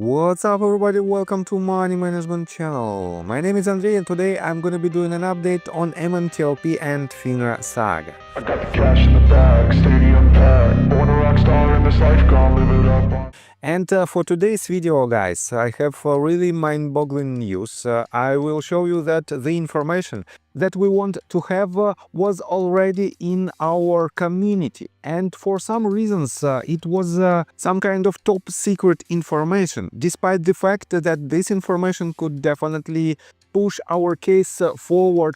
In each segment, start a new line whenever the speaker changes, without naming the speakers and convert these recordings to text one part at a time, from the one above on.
What's up everybody, welcome to Money Management channel. My name is Andrei and today I'm gonna be doing an update on MMTLP and FINRA saga.
I got the cash in the bag, stadium packed. Born a rock star in this life, gonna live it up.
And for today's video, guys, I have really mind-boggling news. I will show you that the information that we want to have was already in our community. And for some reasons, it was some kind of top secret information, despite the fact that this information could definitely push our case forward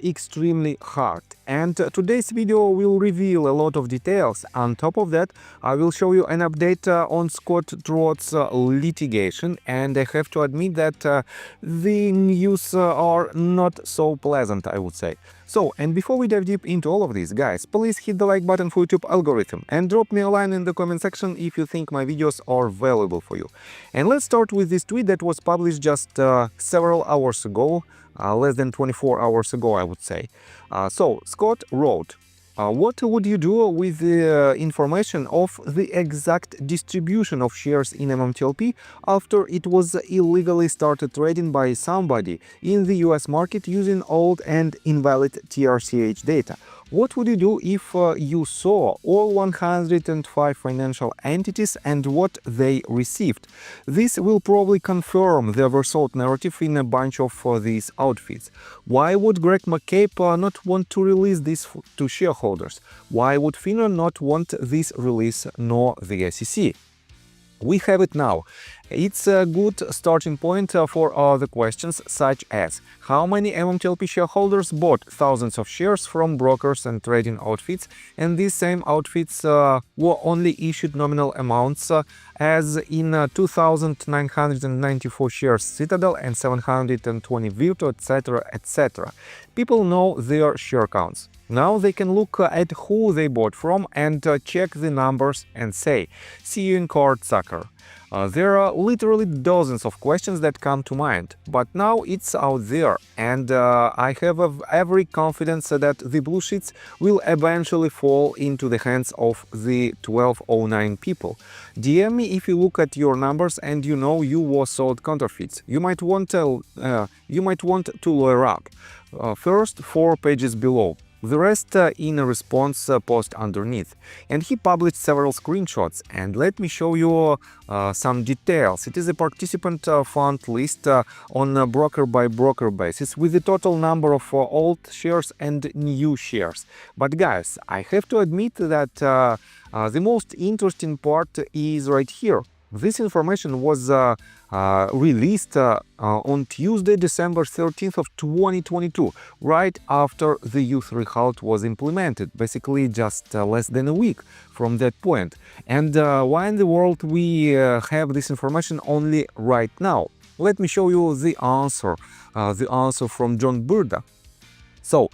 extremely hard. And today's video will reveal a lot of details. On top of that, I will show you an update on Scott Trott's litigation, and I have to admit that the news are not so pleasant, I would say. So, and before we dive deep into all of this, guys, please hit the like button for YouTube algorithm and drop me a line in the comment section if you think my videos are valuable for you. And let's start with this tweet that was published just several hours ago, less than 24 hours ago, I would say. So, Scott wrote, what would you do with the information of the exact distribution of shares in MMTLP after it was illegally started trading by somebody in the US market using old and invalid TRCH data? What would you do if you saw all 105 financial entities and what they received? This will probably confirm the oversold narrative in a bunch of these outfits. Why would Greg McCabe not want to release this to shareholders? Why would FINRA not want this release nor the SEC? We have it now. It's a good starting point for other questions such as how many MMTLP shareholders bought thousands of shares from brokers and trading outfits, and these same outfits were only issued nominal amounts as in 2,994 shares Citadel and 720 Virtu, etc., etc. People know their share counts. Now they can look at who they bought from and check the numbers and say, see you in court, sucker. There are literally dozens of questions that come to mind, but now it's out there, and I have every confidence that the blue sheets will eventually fall into the hands of the 1209 people. DM me if you look at your numbers and you know you were sold counterfeits. You might want to lawyer up. First 4 pages below. The rest in a response post underneath. And he published several screenshots, and let me show you some details. It is a participant fund list on a broker by broker basis with the total number of old shares and new shares. But guys, I have to admit that the most interesting part is right here. This information was released on Tuesday, December 13th of 2022, right after the youth halt was implemented, basically just less than a week from that point. And why in the world we have this information only right now? Let me show you the answer from John Burda. So,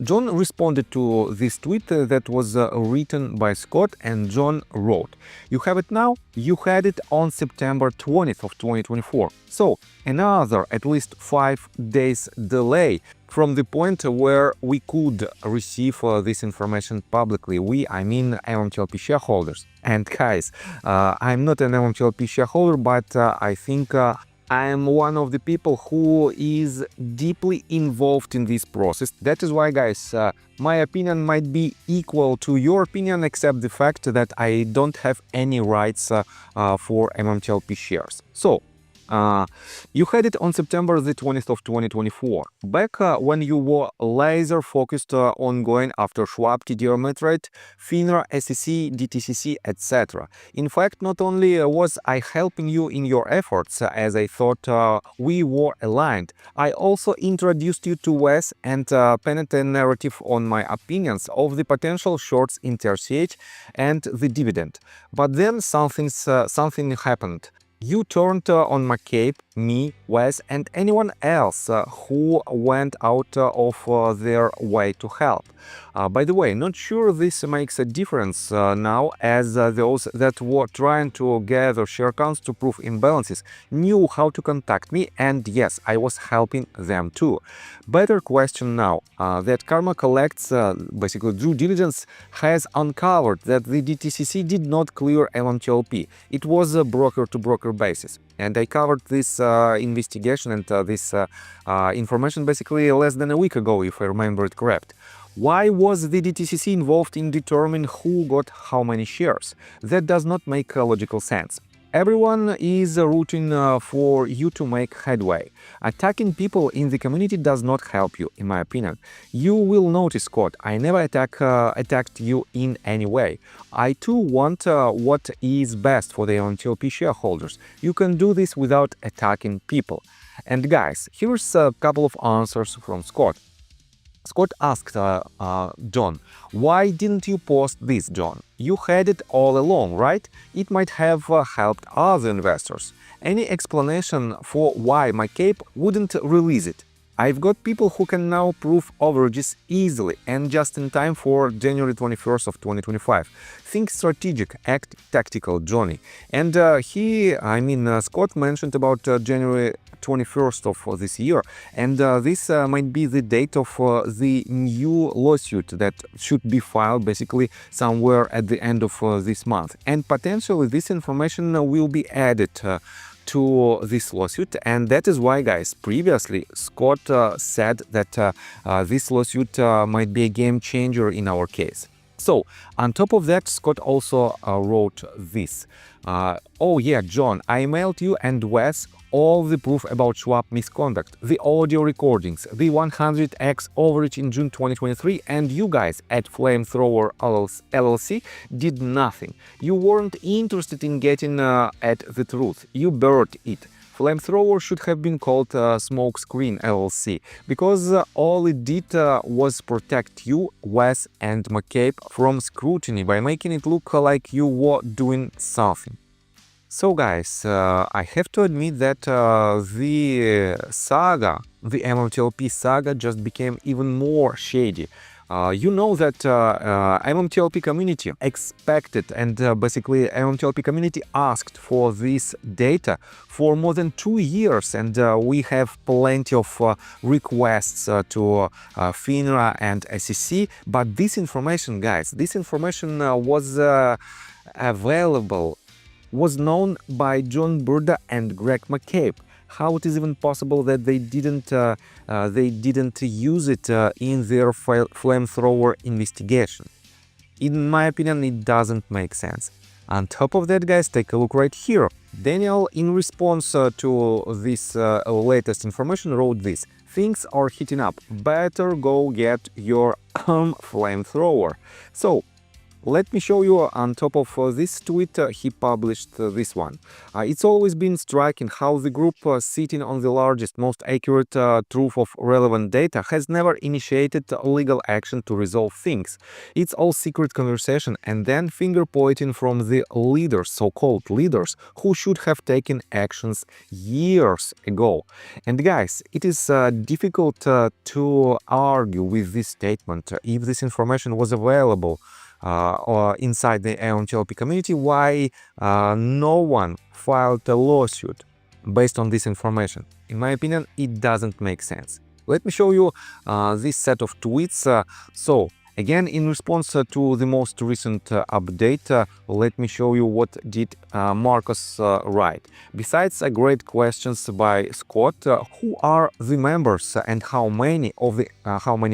John responded to this tweet that was written by Scott, and John wrote, "You have it now? You had it on September 20th of 2024. So, another at least 5 days delay from the point where we could receive this information publicly. We, I mean MMTLP shareholders. And guys, I'm not an MMTLP shareholder, but I think I am one of the people who is deeply involved in this process. That is why, guys, my opinion might be equal to your opinion, except the fact that I don't have any rights for MMTLP shares. So, you had it on September the 20th of 2024, back when you were laser focused on going after Schwab, TD Ameritrade, FINRA, SEC, DTCC, etc. In fact, not only was I helping you in your efforts, as I thought we were aligned, I also introduced you to Wes and painted a narrative on my opinions of the potential shorts in TRCH and the dividend. But then something happened. You turned on McCabe, me, Wes, and anyone else who went out of their way to help. By the way, not sure this makes a difference now, as those that were trying to gather share counts to prove imbalances knew how to contact me, and yes, I was helping them too. Better question now, that Karma Collects, basically due diligence, has uncovered that the DTCC did not clear MMTLP. It was a broker-to-broker weekly basis. And I covered this investigation and this information basically less than a week ago, if I remember it correct. Why was the DTCC involved in determining who got how many shares? That does not make logical sense. Everyone is rooting for you to make headway. Attacking people in the community does not help you, in my opinion. You will notice, Scott, I never attacked you in any way. I too want what is best for the MMTLP shareholders. You can do this without attacking people. And guys, here's a couple of answers from Scott. Scott asked John, why didn't you post this, John? You had it all along, right? It might have helped other investors. Any explanation for why McCabe wouldn't release it? I've got people who can now prove overages easily and just in time for January 21st of 2025. Think strategic, act tactical, Johnny. And Scott mentioned about January 21st of this year, and this might be the date of the new lawsuit that should be filed basically somewhere at the end of this month. And potentially this information will be added to this lawsuit, and that is why, guys, previously Scott said that this lawsuit might be a game changer in our case. So, on top of that, Scott also wrote this. Oh yeah, John, I mailed you and Wes all the proof about Schwab misconduct, the audio recordings, the 100x overage in June 2023, and you guys at Flamethrower LLC did nothing. You weren't interested in getting at the truth. You buried it. Flamethrower should have been called Smokescreen LLC, because all it did was protect you, Wes, and McCabe from scrutiny by making it look like you were doing something. So guys, I have to admit that the MMTLP saga just became even more shady. You know that MMTLP community expected, and basically MMTLP community asked for this data for more than 2 years, and we have plenty of requests to FINRA and SEC, but this information, guys, this information was available, was known by John Burda and Greg McCabe. How it is even possible that they didn't use it in their flamethrower investigation? In my opinion, it doesn't make sense. On top of that, guys, take a look right here. Daniel, in response to this latest information, wrote this: things are heating up. Better go get your flamethrower. So, let me show you on top of this tweet, he published this one. It's always been striking how the group sitting on the largest, most accurate truth of relevant data has never initiated legal action to resolve things. It's all secret conversation and then finger pointing from the leaders, so-called leaders, who should have taken actions years ago. And guys, it is difficult to argue with this statement. If this information was available or inside the MMTLP community, why no one filed a lawsuit based on this information? In my opinion, it doesn't make sense. Let me show you this set of tweets. So again, in response to the most recent update, let me show you what did Marcus write. Besides great questions by Scott, who are the members and how many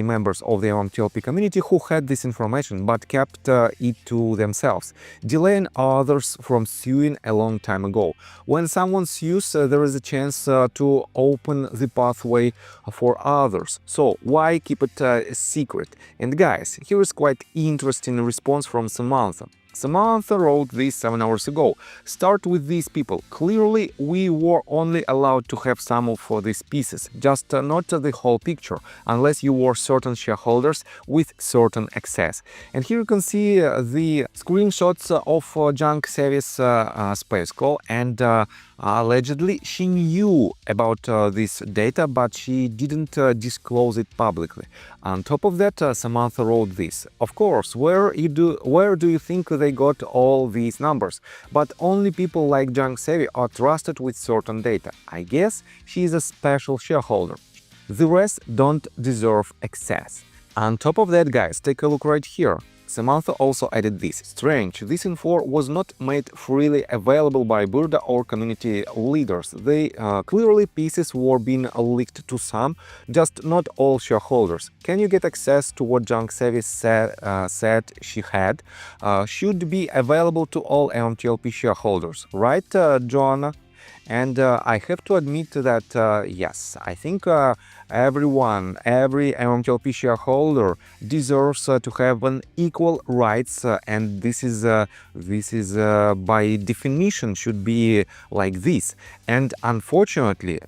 members of the MMTLP community who had this information but kept it to themselves, delaying others from suing a long time ago? When someone sues, there is a chance to open the pathway for others. So why keep it a secret? And guys, here is quite interesting response from Samantha. Samantha wrote this 7 hours ago. Start with these people. Clearly, we were only allowed to have some of these pieces, just not the whole picture, unless you were certain shareholders with certain access. And here you can see the screenshots of Junk Savi's space call, and allegedly she knew about this data, but she didn't disclose it publicly. On top of that, Samantha wrote this. Of course, where do you think they got all these numbers? But only people like Junk Savvy are trusted with certain data. I guess she is a special shareholder. The rest don't deserve access. On top of that, guys, take a look right here. Samantha also added this. Strange, this info was not made freely available by Burda or community leaders. They clearly pieces were being leaked to some, just not all shareholders. Can you get access to what Junk Savvy said she had? Should be available to all MMTLP shareholders, right, Joanna? And I have to admit that, yes, I think every MMTLP shareholder deserves to have an equal rights, and this is by definition should be like this. And unfortunately,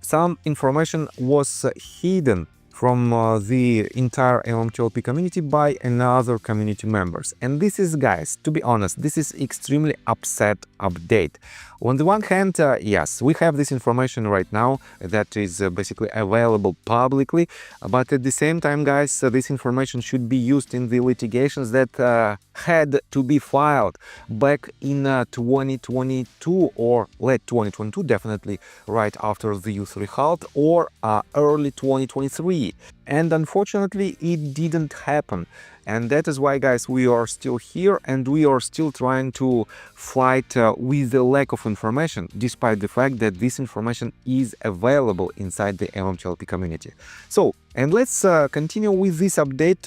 some information was hidden from the entire MMTLP community by another community members. And this is, guys, to be honest, this is extremely upset update. On the one hand, yes, we have this information right now that is basically available publicly, but at the same time, guys, this information should be used in the litigations that had to be filed back in 2022 or late 2022, definitely right after the U3 halt, or early 2023. And unfortunately, it didn't happen. And that is why, guys, we are still here and we are still trying to fight with the lack of information, despite the fact that this information is available inside the MMTLP community. So, and let's continue with this update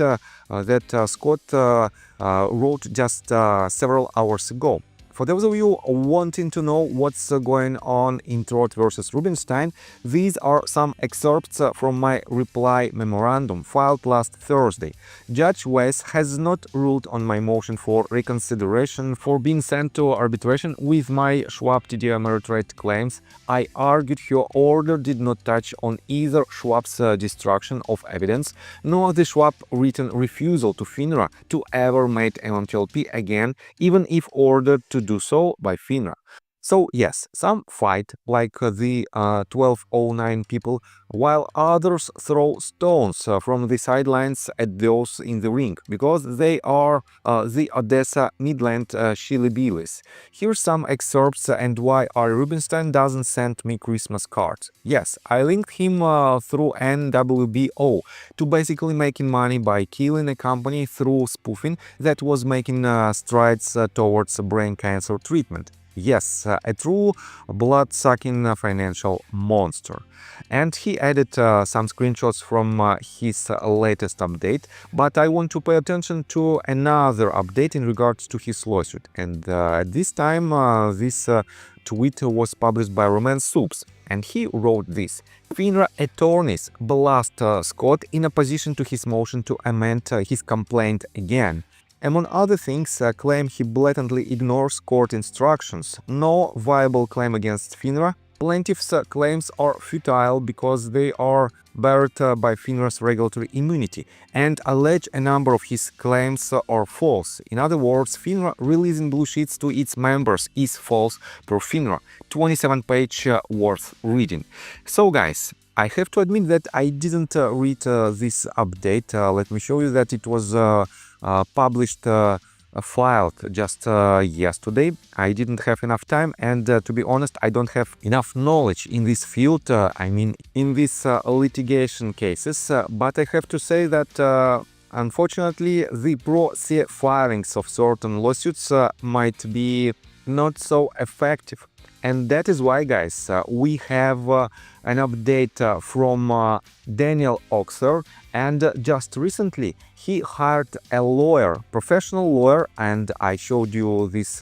that Scott wrote just several hours ago. For those of you wanting to know what's going on in Trott versus Rubinstein, these are some excerpts from my reply memorandum filed last Thursday. Judge Weiss has not ruled on my motion for reconsideration for being sent to arbitration with my Schwab TD Ameritrade claims. I argued her order did not touch on either Schwab's destruction of evidence, nor the Schwab written refusal to FINRA to ever make MMTLP again, even if ordered to do so by FINRA. So yes, some fight like the 1209 people, while others throw stones from the sidelines at those in the ring, because they are the Odessa Midland Shillybillies. Here's some excerpts and why R. Rubinstein doesn't send me Christmas cards. Yes, I linked him through NWBO to basically making money by killing a company through spoofing that was making strides towards brain cancer treatment. Yes, a true blood-sucking financial monster. And he added some screenshots from his latest update, but I want to pay attention to another update in regards to his lawsuit. And at this time, this tweet was published by Roman Soups, and he wrote this. FINRA attorneys blast Scott in opposition to his motion to amend his complaint again. Among other things, claim he blatantly ignores court instructions. No viable claim against FINRA. Plaintiff's claims are futile because they are barred by FINRA's regulatory immunity, and allege a number of his claims are false. In other words, FINRA releasing blue sheets to its members is false per FINRA. 27-page worth reading. So, guys, I have to admit that I didn't read this update. Let me show you that it was published, filed just yesterday. I didn't have enough time, and to be honest, I don't have enough knowledge in this field, I mean in these litigation cases, but I have to say that unfortunately the pro-se filings of certain lawsuits might be not so effective. And that is why, guys, we have an update from Daniel Oxer, and just recently he hired a lawyer, professional lawyer, and I showed you this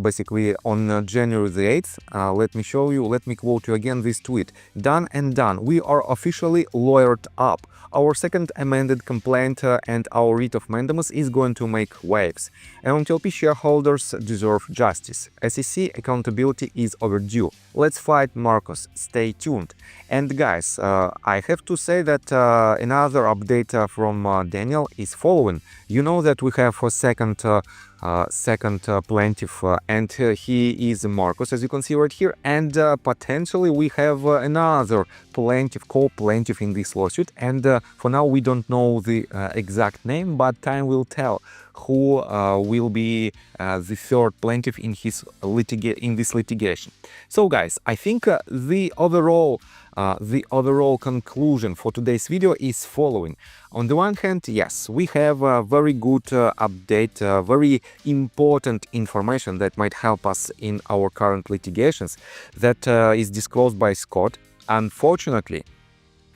basically on January the 8th. Let me show you, let me quote you again this tweet. Done and done. We are officially lawyered up. Our second amended complaint and our writ of mandamus is going to make waves. MMTLP shareholders deserve justice. SEC accountability is overdue. Let's fight Marcos. Stay tuned. And guys, I have to say that another update from Daniel is following. You know that we have a second plaintiff, and he is Marcos, as you can see right here, and potentially we have another plaintiff, co-plaintiff in this lawsuit, and for now we don't know the exact name, but time will tell who will be the third plaintiff in this litigation. So guys, I think the overall the overall conclusion for today's video is following. On the one hand, yes, we have a very good update, very important information that might help us in our current litigations that is disclosed by Scott. Unfortunately,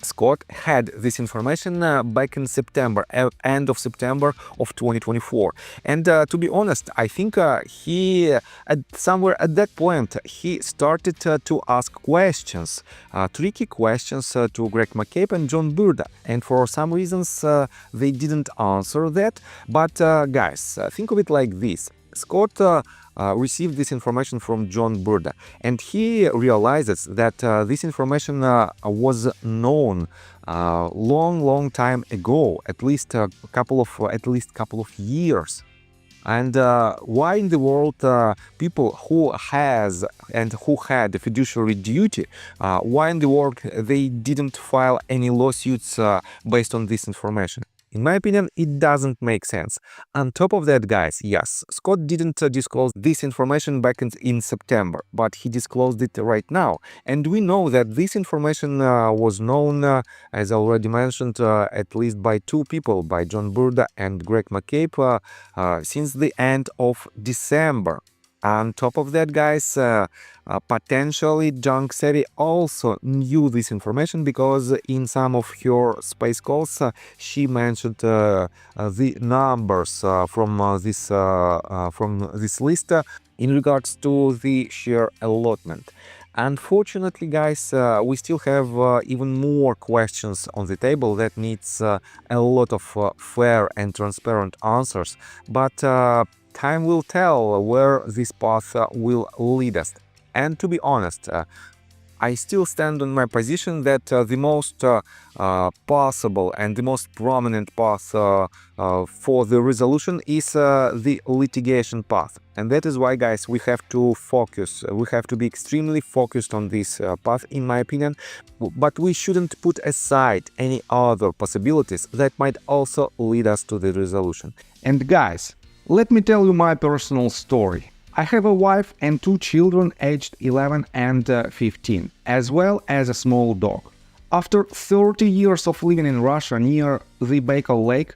Scott had this information back in September, end of September of 2024. And to be honest, I think somewhere at that point, he started to ask questions, tricky questions to Greg McCabe and John Burda. And for some reasons, they didn't answer that. But guys, think of it like this. Scott received this information from John Burda, and he realizes that this information was known long time ago, at least couple of years. And why in the world people who had a fiduciary duty, why in the world they didn't file any lawsuits based on this information? In my opinion, it doesn't make sense. On top of that, guys, yes, Scott didn't disclose this information back in September, but he disclosed it right now. And we know that this information was known, as I already mentioned, at least by two people, by John Burda and Greg McCabe, since the end of December. On top of that, guys, potentially Junk Savvy also knew this information because in some of her space calls she mentioned the numbers from this list in regards to the share allotment. Unfortunately, guys, we still have even more questions on the table that needs a lot of fair and transparent answers, but time will tell where this path will lead us. And to be honest, I still stand on my position that the most possible and the most prominent path for the resolution is the litigation path. And that is why, guys, we have to focus. We have to be extremely focused on this path, in my opinion. But we shouldn't put aside any other possibilities that might also lead us to the resolution.
And guys, let me tell you my personal story. I have a wife and two children aged 11 and 15, as well as a small dog. After 30 years of living in Russia near the Baikal Lake,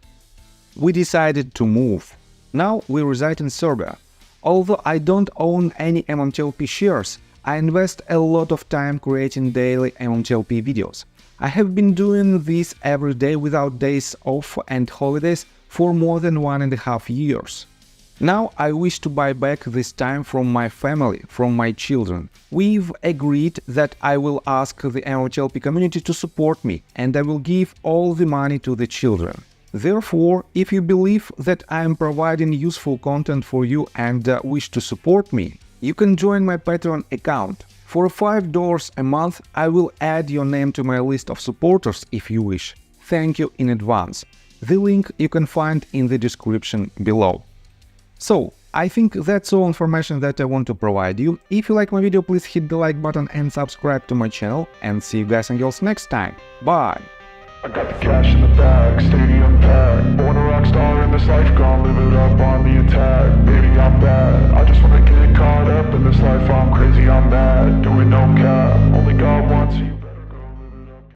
we decided to move. Now we reside in Serbia. Although I don't own any MMTLP shares, I invest a lot of time creating daily MMTLP videos. I have been doing this every day without days off and holidays for more than 1.5 years. Now I wish to buy back this time from my family, from my children. We've agreed that I will ask the MMTLP community to support me, and I will give all the money to the children. Therefore, if you believe that I am providing useful content for you and wish to support me, you can join my Patreon account. For $5 a month, I will add your name to my list of supporters if you wish. Thank you in advance. The link you can find in the description below. So, I think that's all information that I want to provide you. If you like my video, please hit the like button and subscribe to my channel, and see you guys and girls next time. Bye!
I got the cash in the bag, stadium packed. Born a rock star in this life, gonna live it up on the